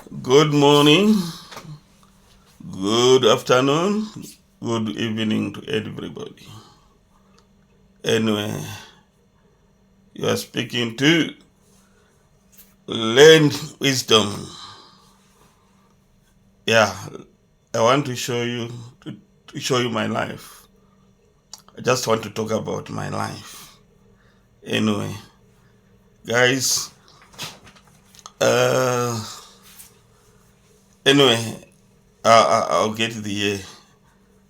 Good morning, good afternoon, good evening to everybody. Anyway, you are speaking to Learn Wisdom. Yeah, I want to show you my life. I just want to talk about my life. Anyway, guys, uh, anyway, I'll get the year.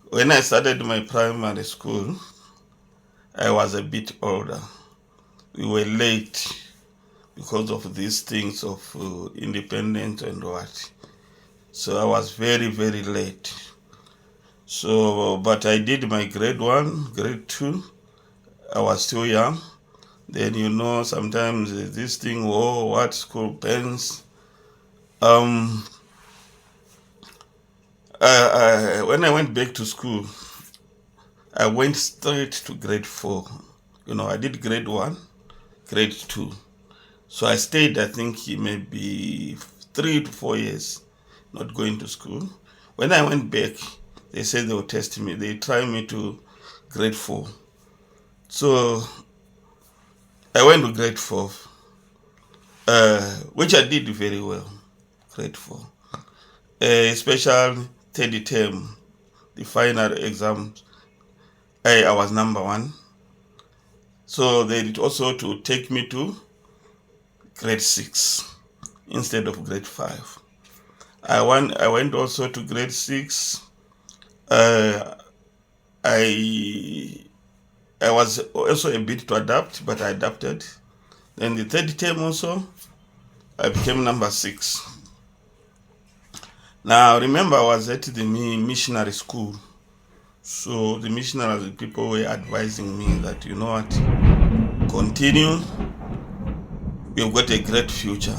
When I started my primary school, I was a bit older. We were late because of these things of independence and what. So I was very, very late. So, but I did my grade one, grade two. I was still young. Then sometimes this thing, oh, what school pens. Um, when I went back to school, I went straight to grade four. I did grade one, grade two. So I stayed, I think, maybe 3 to 4 years not going to school. When I went back, they said they would test me. They tried me to grade four. So I went to grade four, which I did very well. Grade four, especially third term, the final exams. I was number one. So they did also to take me to grade six instead of grade five. I went also to grade six. Uh, I I was also a bit to adapt, but I adapted. Then the third term also, I became number six. Now remember, I was at the missionary school, so the missionaries, people were advising me that continue. You've got a great future.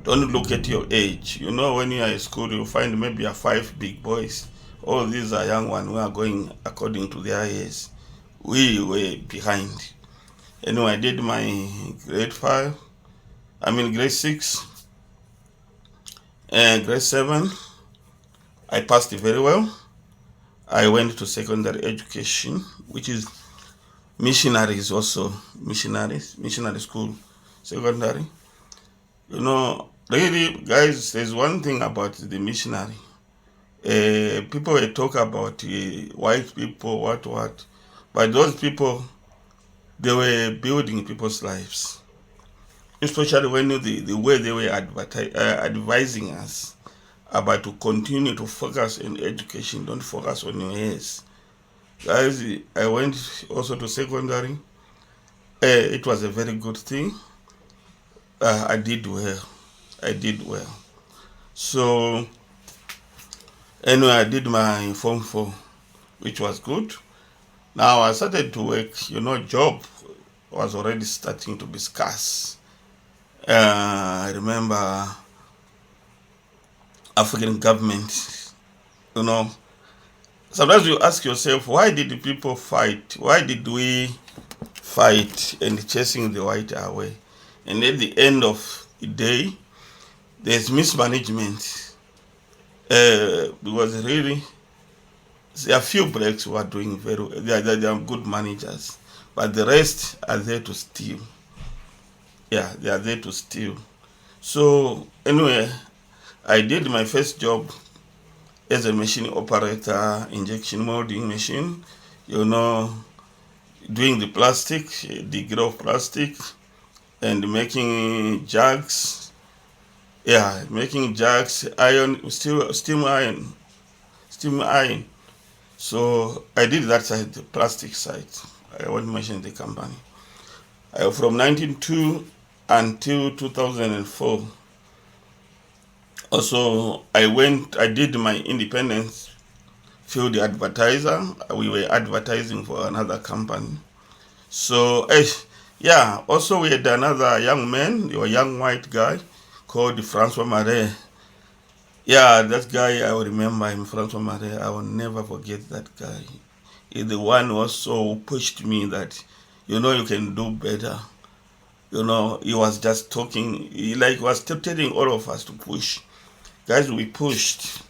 Don't look at your age. When you are in school, you find maybe you are five big boys. All these are young ones who are going according to their age. We were behind. Anyway, I did my grade five. Grade six and grade seven. I passed it very well. I went to secondary education, which is missionaries also, missionary school, secondary. Really, guys, there's one thing about the missionary. People will talk about white people, what, but those people, they were building people's lives, especially when the way they were advising us about to continue to focus on education, don't focus on your ears. Guys, I went also to secondary. It was a very good thing. I did well. I did well. So anyway, I did my form 4, which was good. Now I started to work. Job was already starting to be scarce. I remember African government. You know, Sometimes you ask yourself, why did the people fight? Why did we fight and chasing the white away? And at the end of the day, there's mismanagement. Because really, there are few blacks who are doing very well. They are good managers. But the rest are there to steal. Yeah, they are there to steal. So, anyway, I did my first job as a machine operator, injection molding machine, you know, doing the plastic, degree of plastic, and making jugs. Yeah, making jugs, iron, steam iron. So I did that side, the plastic side. I went machine the company. From 1902 until 2004. Also, I did my independence field advertiser. We were advertising for another company. So, yeah, also we had another young man, a young white guy called Francois Marais. Yeah, that guy, I will remember him, Francois Marais. I will never forget that guy. He's the one who also pushed me that, you can do better. He was just talking, he was telling all of us to push. guys, we pushed.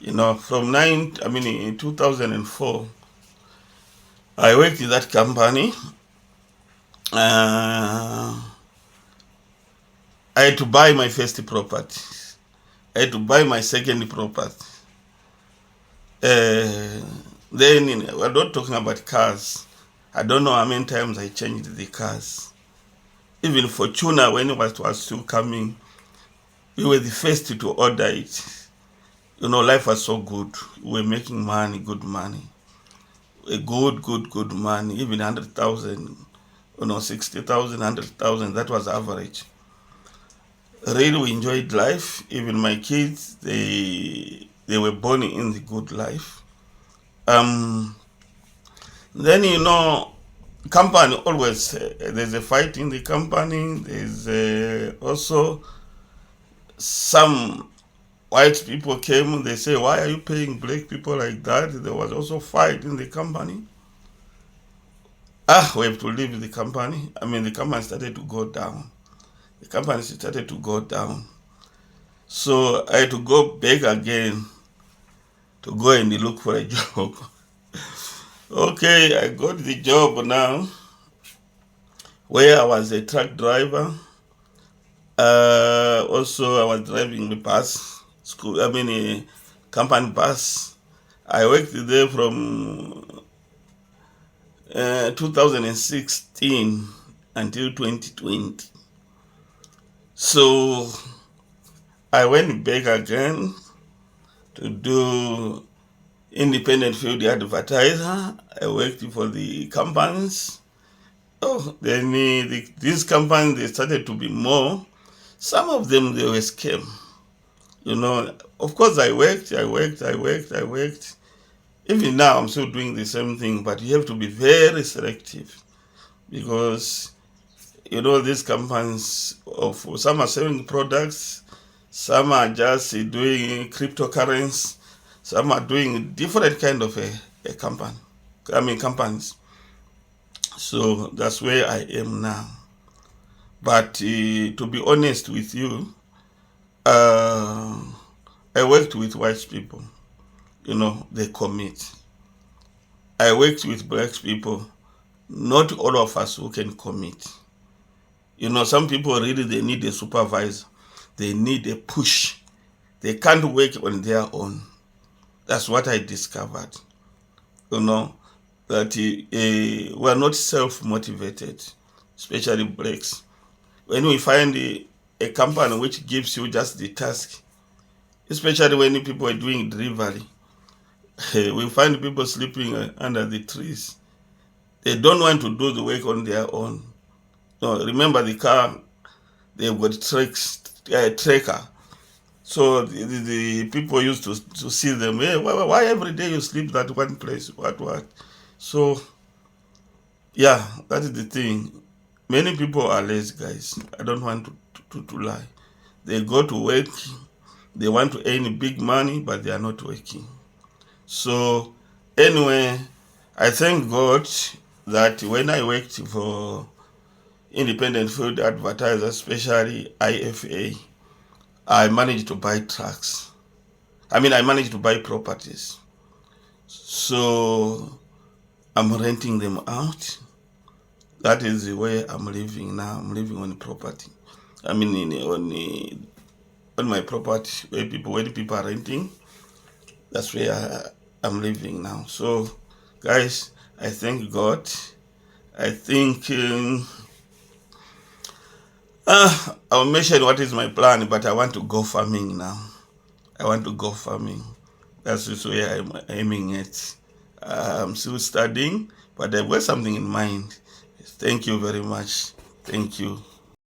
In 2004, I worked in that company. Uh, I had to buy my first property. I had to buy my second property. Uh, we're not talking about cars. I don't know how many times I changed the cars. Even Fortuna, when it was still coming, we were the first to order it. Life was so good. We were making money, good money. A good money. Even 100,000, 60,000, 100,000, that was average. Really, we enjoyed life. Even my kids, they were born in the good life. Then company always there's a fight in the company. There's also some white people came. They say, "Why are you paying black people like that?" There was also fight in the company. We have to leave the company. The company started to go down. The company started to go down. So I had to go back again to go and look for a job. Okay, I got the job now where I was a truck driver. Also, I was driving the bus, a company bus. I worked there from 2016 until 2020. So I went back again to do independent field advertiser. I worked for the companies. Then these companies, they started to be more. Some of them, they were scam. Of course, I worked. Even now, I'm still doing the same thing, but you have to be very selective because, these companies, some are selling products, some are just doing cryptocurrency, some are doing different kind of a companies. So that's where I am now. But to be honest with you, I worked with white people. They commit. I worked with black people. Not all of us who can commit. Some people really, they need a supervisor. They need a push. They can't work on their own. That's what I discovered. That we are not self-motivated, especially blacks. When we find a company which gives you just the task, especially when people are doing delivery, we find people sleeping under the trees. They don't want to do the work on their own. No, remember the car, they've got tracker. So the people used to see them, hey, why every day you sleep that one place? What? So, yeah, that is the thing. Many people are lazy, guys. I don't want to lie. They go to work, they want to earn big money, but they are not working. So, anyway, I thank God that when I worked for independent field advertisers, especially IFA, I managed to buy trucks. I managed to buy properties. So I'm renting them out. That is the way I'm living now. I'm living on property. On my property when people are renting. That's where I'm living now. So, guys, I thank God. I think I'll mention what is my plan, but I want to go farming now. I want to go farming. That's just where I'm aiming at. I'm still studying, but I've got something in mind. Thank you very much. Thank you.